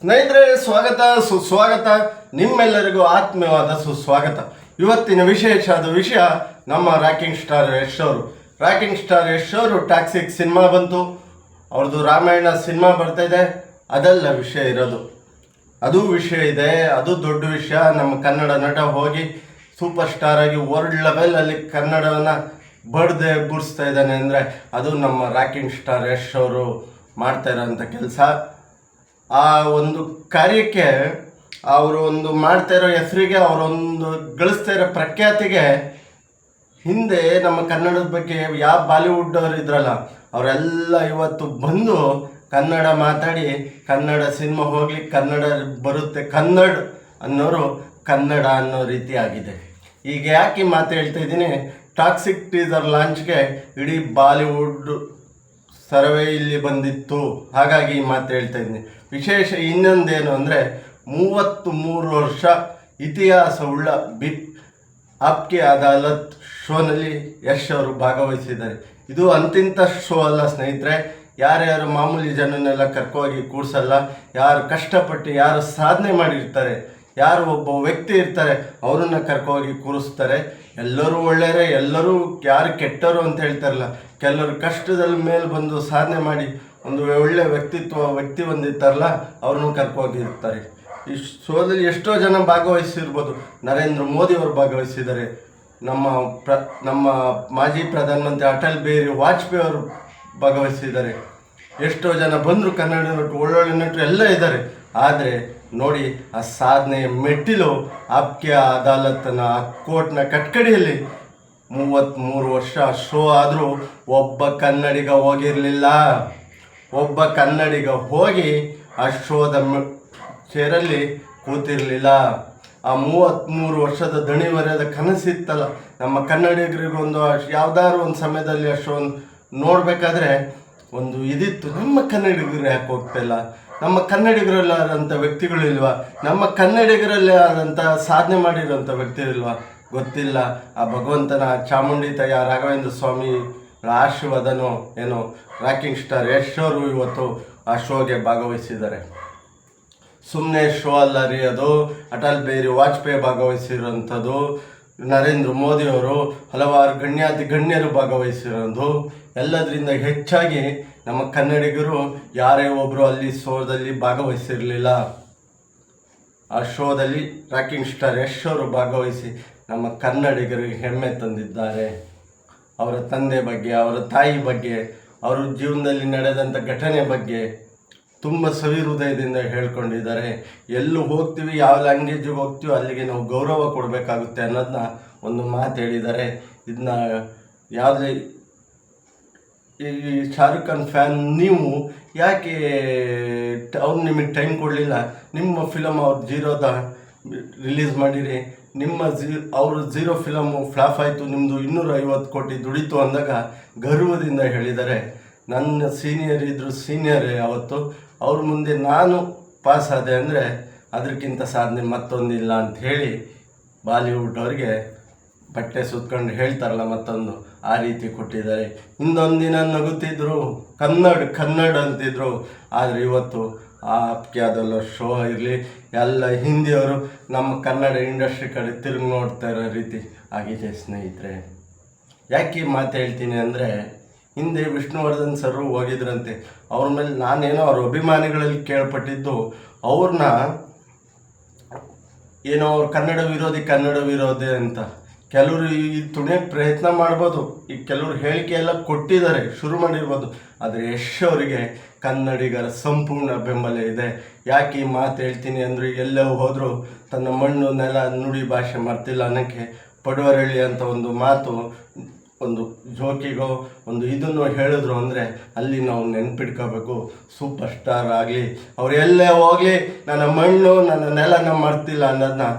ಸ್ನೇಹಿತರೆ, ಸ್ವಾಗತ ಸುಸ್ವಾಗತ. ನಿಮ್ಮೆಲ್ಲರಿಗೂ ಆತ್ಮೀಯವಾದ ಸುಸ್ವಾಗತ. ಇವತ್ತಿನ ವಿಶೇಷವಾದ ವಿಷಯ ನಮ್ಮ ರಾಕಿಂಗ್ ಸ್ಟಾರ್ ಯಶ್ ಅವರು ಟಾಕ್ಸಿಕ್ ಸಿನಿಮಾ ಬಂತು, ಅವ್ರದ್ದು ರಾಮಾಯಣ ಸಿನಿಮಾ ಬರ್ತಾ ಇದೆ. ಅದೆಲ್ಲ ವಿಷಯ ಇರೋದು, ಅದು ವಿಷಯ ಇದೆ, ಅದು ದೊಡ್ಡ ವಿಷಯ. ನಮ್ಮ ಕನ್ನಡ ನಟ ಹೋಗಿ ಸೂಪರ್ ಸ್ಟಾರ್ ಆಗಿ ವರ್ಲ್ಡ್ ಲೆವೆಲಲ್ಲಿ ಕನ್ನಡವನ್ನು ಬಡ್ದೆ ಬುರ್ಸ್ತಾ ಇದ್ದಾನೆ ಅಂದರೆ ಅದು ನಮ್ಮ ರಾಕಿಂಗ್ ಸ್ಟಾರ್ ಯಶ್ ಅವರು ಮಾಡ್ತಾ ಇರೋಂಥ ಕೆಲಸ. ಆ ಒಂದು ಕಾರ್ಯಕ್ಕೆ ಅವರು ಒಂದು ಮಾಡ್ತಾ ಇರೋ ಹೆಸರಿಗೆ, ಅವರೊಂದು ಗಳಿಸ್ತಾ ಇರೋ ಪ್ರಖ್ಯಾತಿಗೆ ಹಿಂದೆ ನಮ್ಮ ಕನ್ನಡದ ಬಗ್ಗೆ ಯಾವ ಬಾಲಿವುಡ್ ಅವರು ಇದ್ರಲ್ಲ ಅವರೆಲ್ಲ ಇವತ್ತು ಬಂದು ಕನ್ನಡ ಮಾತಾಡಿ ಕನ್ನಡ ಸಿನಿಮಾ ಹೋಗಲಿ, ಕನ್ನಡ ಬರುತ್ತೆ, ಕನ್ನಡ ಅನ್ನೋರು ಕನ್ನಡ ಅನ್ನೋ ರೀತಿ ಆಗಿದೆ. ಈಗ ಯಾಕೆ ಮಾತು ಹೇಳ್ತಾ ಇದ್ದೀನಿ, ಟಾಕ್ಸಿಕ್ ಟೀಸರ್ ಲಾಂಚ್ಗೆ ಇಡೀ ಬಾಲಿವುಡ್ ಸರ್ವೆ ಇಲ್ಲಿ ಬಂದಿತ್ತು, ಹಾಗಾಗಿ ಈ ಮಾತು ಹೇಳ್ತಾ ಇದ್ದೀನಿ. ವಿಶೇಷ ಇನ್ನೊಂದೇನು ಅಂದರೆ 33 ವರ್ಷ ಇತಿಹಾಸವುಳ್ಳ ಆಪ್ಕೆ ಅದಾಲತ್ ಶೋನಲ್ಲಿ ಯಶ್ ಅವರು ಭಾಗವಹಿಸಿದ್ದಾರೆ. ಇದು ಅಂತಿಂಥ ಶೋ ಅಲ್ಲ ಸ್ನೇಹಿತರೆ. ಯಾರ್ಯಾರು ಮಾಮೂಲಿ ಜನನ್ನೆಲ್ಲ ಕರ್ಕೋಗಿ ಕೂರಿಸಲ್ಲ. ಯಾರು ಕಷ್ಟಪಟ್ಟು ಯಾರು ಸಾಧನೆ ಮಾಡಿರ್ತಾರೆ, ಯಾರು ಒಬ್ಬ ವ್ಯಕ್ತಿ ಇರ್ತಾರೆ ಅವ್ರನ್ನ ಕರ್ಕೋಗಿ ಕೂರಿಸ್ತಾರೆ. ಎಲ್ಲರೂ ಒಳ್ಳೆಯವರೇ, ಎಲ್ಲರೂ ಯಾರು ಕೆಟ್ಟರು ಅಂತ ಹೇಳ್ತಾರಲ್ಲ, ಕೆಲವರು ಕಷ್ಟದಲ್ಲಿ ಮೇಲೆ ಬಂದು ಸಾಧನೆ ಮಾಡಿ ಒಂದು ಒಳ್ಳೆಯ ವ್ಯಕ್ತಿ ಬಂದಿರ್ತಾರಲ್ಲ ಅವ್ರನ್ನೂ ಕರ್ಕೋಗಿರ್ತಾರೆ. ಈ ಶೋದಲ್ಲಿ ಎಷ್ಟೋ ಜನ ಭಾಗವಹಿಸಿರ್ಬೋದು. ನರೇಂದ್ರ ಮೋದಿ ಅವರು ಭಾಗವಹಿಸಿದ್ದಾರೆ, ನಮ್ಮ ಮಾಜಿ ಪ್ರಧಾನಮಂತ್ರಿ ಅಟಲ್ ಬಿಹಾರಿ ವಾಜಪೇಯಿ ಅವರು ಭಾಗವಹಿಸಿದ್ದಾರೆ. ಎಷ್ಟೋ ಜನ ಬಂದರು, ಕನ್ನಡ ನಟರು, ಒಳ್ಳೊಳ್ಳೆ ನಟರು ಎಲ್ಲ ಇದ್ದಾರೆ. ಆದರೆ ನೋಡಿ, ಆ ಸಾಧನೆಯ ಮೆಟ್ಟಿಲು ಆಪ್ಕೆ ಅದಾಲತ್ನ ಕೋರ್ಟ್ನ ಕಟ್ಕಡಿಯಲ್ಲಿ 33 ವರ್ಷ ಶೋ ಆದರೂ ಒಬ್ಬ ಕನ್ನಡಿಗ ಹೋಗಿರಲಿಲ್ಲ. ಒಬ್ಬ ಕನ್ನಡಿಗ ಹೋಗಿ ಆ ಶೋದ ಚೇರಲ್ಲಿ ಕೂತಿರಲಿಲ್ಲ. ಆ 33 ವರ್ಷದ ದಣಿವರೆದ ಕನಸಿತ್ತಲ್ಲ ನಮ್ಮ ಕನ್ನಡಿಗರಿಗೊಂದು, ಯಾವುದಾದ್ರು ಒಂದು ಸಮಯದಲ್ಲಿ ಆ ಶೋ ನೋಡಬೇಕಾದ್ರೆ ಒಂದು ಇದಿತ್ತು, ನಮ್ಮ ಕನ್ನಡಿಗರು ಯಾಕೆ ಹೋಗ್ತಾಯಿಲ್ಲ, ನಮ್ಮ ಕನ್ನಡಿಗರಲ್ಲಿ ಆದಂಥ ವ್ಯಕ್ತಿಗಳಿಲ್ವಾ, ನಮ್ಮ ಕನ್ನಡಿಗರಲ್ಲಿ ಆದಂಥ ಸಾಧನೆ ಮಾಡಿರೋಂಥ ವ್ಯಕ್ತಿಗಳಿಲ್ವಾ, ಗೊತ್ತಿಲ್ಲ. ಆ ಭಗವಂತನ ಚಾಮುಂಡಿ ತಾಯಿ ರಾಘವೇಂದ್ರ ಸ್ವಾಮಿ ಆಶೀರ್ವಾದನೋ ಏನೋ ರಾಕಿಂಗ್ ಸ್ಟಾರ್ ಯಶ್ ಅವರು ಇವತ್ತು ಆ ಶೋಗೆ ಭಾಗವಹಿಸಿದ್ದಾರೆ. ಸುಮ್ಮನೆ ಶೋ ಅಲ್ಲ ರೀ ಅದು. ಅಟಲ್ ಬಿಹಾರಿ ವಾಜಪೇಯಿ ಭಾಗವಹಿಸಿರೋಂಥದ್ದು, ನರೇಂದ್ರ ಮೋದಿಯವರು, ಹಲವಾರು ಗಣ್ಯರು ಭಾಗವಹಿಸಿರೋದು. ಎಲ್ಲದರಿಂದ ಹೆಚ್ಚಾಗಿ ನಮ್ಮ ಕನ್ನಡಿಗರು ಯಾರೇ ಒಬ್ಬರು ಅಲ್ಲಿ ಶೋದಲ್ಲಿ ಭಾಗವಹಿಸಿರಲಿಲ್ಲ. ಆ ಶೋದಲ್ಲಿ ರಾಕಿಂಗ್ ಸ್ಟಾರ್ ಯಶ್ ಅವರು ಭಾಗವಹಿಸಿ ನಮ್ಮ ಕನ್ನಡಿಗರಿಗೆ ಹೆಮ್ಮೆ ತಂದಿದ್ದಾರೆ. ಅವರ ತಂದೆ ಬಗ್ಗೆ, ಅವರ ತಾಯಿ ಬಗ್ಗೆ, ಅವರ ಜೀವನದಲ್ಲಿ ನಡೆದಂಥ ಘಟನೆ ಬಗ್ಗೆ ತುಂಬ ಸವಿ ಹೃದಯದಿಂದ ಹೇಳ್ಕೊಂಡಿದ್ದಾರೆ. ಎಲ್ಲೂ ಹೋಗ್ತೀವಿ, ಯಾವ ಲ್ಯಾಂಗ್ವೇಜಿಗೆ ಹೋಗ್ತೀವಿ ಅಲ್ಲಿಗೆ ನಾವು ಗೌರವ ಕೊಡಬೇಕಾಗುತ್ತೆ ಅನ್ನೋದನ್ನ ಒಂದು ಮಾತು ಹೇಳಿದ್ದಾರೆ. ಇದನ್ನ ಯಾವುದೇ ಈ ಶಾರುಖ್ ಖಾನ್ ಫ್ಯಾನ್ ನೀವು ಯಾಕೆ ಅವ್ರು ನಿಮಗೆ ಟೈಮ್ ಕೊಡಲಿಲ್ಲ, ನಿಮ್ಮ ಫಿಲಮ್ ಅವ್ರು ಜೀರೋದ ರಿಲೀಸ್ ಮಾಡಿರಿ, ಅವರು ಜೀರೋ ಫಿಲಮು ಫ್ಲಾಪ್ ಆಯಿತು, ನಿಮ್ಮದು 250 ಕೋಟಿ ದುಡಿತು ಅಂದಾಗ ಗರ್ವದಿಂದ ಹೇಳಿದ್ದಾರೆ. ನನ್ನ ಸೀನಿಯರ್ ಇದ್ದರು, ಸೀನಿಯರೇ ಅವತ್ತು, ಅವ್ರ ಮುಂದೆ ನಾನು ಪಾಸ್ ಆದೆ ಅಂದರೆ ಅದಕ್ಕಿಂತ ಸಾಧನೆ ಮತ್ತೊಂದಿಲ್ಲ ಅಂತ ಹೇಳಿ ಬಾಲಿವುಡ್ ಅವ್ರಿಗೆ ಬಟ್ಟೆ ಸುತ್ಕೊಂಡು ಹೇಳ್ತಾರಲ್ಲ ಮತ್ತೊಂದು, ಆ ರೀತಿ ಕೊಟ್ಟಿದ್ದಾರೆ. ಹಿಂದೊಂದಿನ ನಗುತ್ತಿದ್ರು, ಕನ್ನಡ ಅಂತಿದ್ರು. ಆದರೆ ಇವತ್ತು ಆ ಆಪ್ಕೆ ಅದೆಲ್ಲ ಶೋ ಇರಲಿ, ಎಲ್ಲ ಹಿಂದಿಯವರು ನಮ್ಮ ಕನ್ನಡ ಇಂಡಸ್ಟ್ರಿ ಕಡೆ ತಿರುಗಿ ನೋಡ್ತಾ ಇರೋ ರೀತಿ ಆಗಿದೆ ಸ್ನೇಹಿತರೆ. ಯಾಕೆ ಮಾತು ಹೇಳ್ತೀನಿ ಅಂದರೆ, ಹಿಂದೆ ವಿಷ್ಣುವರ್ಧನ್ ಸರ್ ಹೋಗಿದ್ರಂತೆ. ಅವ್ರ ಮೇಲೆ ನಾನೇನೋ ಅವ್ರ ಅಭಿಮಾನಿಗಳಲ್ಲಿ ಕೇಳ್ಪಟ್ಟಿದ್ದು, ಅವ್ರನ್ನ ಏನೋ ಅವ್ರು ಕನ್ನಡ ವಿರೋಧಿ ಅಂತ. ಕೆಲವರು ಈ ತುಣಿಯೋಕ್ಕೆ ಪ್ರಯತ್ನ ಮಾಡ್ಬೋದು, ಈ ಕೆಲವರು ಹೇಳಿಕೆ ಎಲ್ಲ ಕೊಟ್ಟಿದ್ದಾರೆ, ಶುರು ಮಾಡಿರ್ಬೋದು. ಆದರೆ ಯಶ್ ಅವರಿಗೆ ಕನ್ನಡಿಗರ ಸಂಪೂರ್ಣ ಬೆಂಬಲ ಇದೆ. ಯಾಕೆ ಈ ಮಾತು ಹೇಳ್ತೀನಿ ಅಂದರೆ, ಎಲ್ಲೋ ಹೋದರೂ ತನ್ನ ಮಣ್ಣು ನೆಲ ನುಡಿ ಭಾಷೆ ಮರ್ತಿಲ್ಲ ಅನ್ನೋಕ್ಕೆ ಪಡುವರಳ್ಳಿ ಅಂತ ಒಂದು ಮಾತು, ಒಂದು ಜೋಕಿಗೋ ಒಂದು ಇದನ್ನು ಹೇಳಿದ್ರು ಅಂದರೆ ಅಲ್ಲಿ ನಾವು ನೆನ್ಪಿಟ್ಕೋಬೇಕು. ಸೂಪರ್ ಸ್ಟಾರ್ ಆಗಲಿ, ಅವ್ರು ಎಲ್ಲೇ ಹೋಗಲಿ, ನನ್ನ ಮಣ್ಣು ನನ್ನ ನೆಲನ ಮರ್ತಿಲ್ಲ ಅನ್ನೋದನ್ನ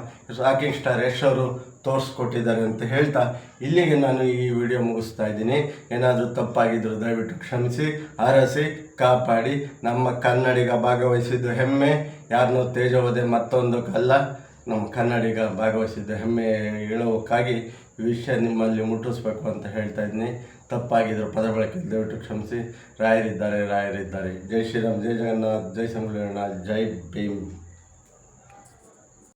ರಾಕಿಂಗ್ ಸ್ಟಾರ್ ಯಶ್ ಅವರು ತೋರಿಸ್ಕೊಟ್ಟಿದ್ದಾರೆ ಅಂತ ಹೇಳ್ತಾ ಇಲ್ಲಿಗೆ ನಾನು ಈ ವಿಡಿಯೋ ಮುಗಿಸ್ತಾ ಇದ್ದೀನಿ. ಏನಾದರೂ ತಪ್ಪಾಗಿದ್ದರೂ ದಯವಿಟ್ಟು ಕ್ಷಮಿಸಿ, ಆರೈಸಿ, ಕಾಪಾಡಿ. ನಮ್ಮ ಕನ್ನಡಿಗ ಭಾಗವಹಿಸಿದ್ದು ಹೆಮ್ಮೆ, ಯಾರನ್ನೋ ತೇಜೋವಧೆ ಮತ್ತೊಂದಕ್ಕಲ್ಲ, ನಮ್ಮ ಕನ್ನಡಿಗ ಭಾಗವಹಿಸಿದ್ದು ಹೆಮ್ಮೆ ಹೇಳೋಕ್ಕಾಗಿ ಈ ವಿಷಯ ನಿಮ್ಮಲ್ಲಿ ಮುಟ್ಟಿಸ್ಬೇಕು ಅಂತ ಹೇಳ್ತಾ ಇದ್ದೀನಿ. ತಪ್ಪಾಗಿದ್ರು ಪದ ಬಳಕೆ ದಯವಿಟ್ಟು ಕ್ಷಮಿಸಿ. ರಾಯರಿದ್ದಾರೆ, ರಾಯರಿದ್ದಾರೆ. ಜೈ ಶ್ರೀರಾಮ್, ಜೈ ಜಗನ್ನಾಥ್, ಜೈ ಸಂಗೊಳ್ಳಿ, ಜೈ ಭೀಮ್.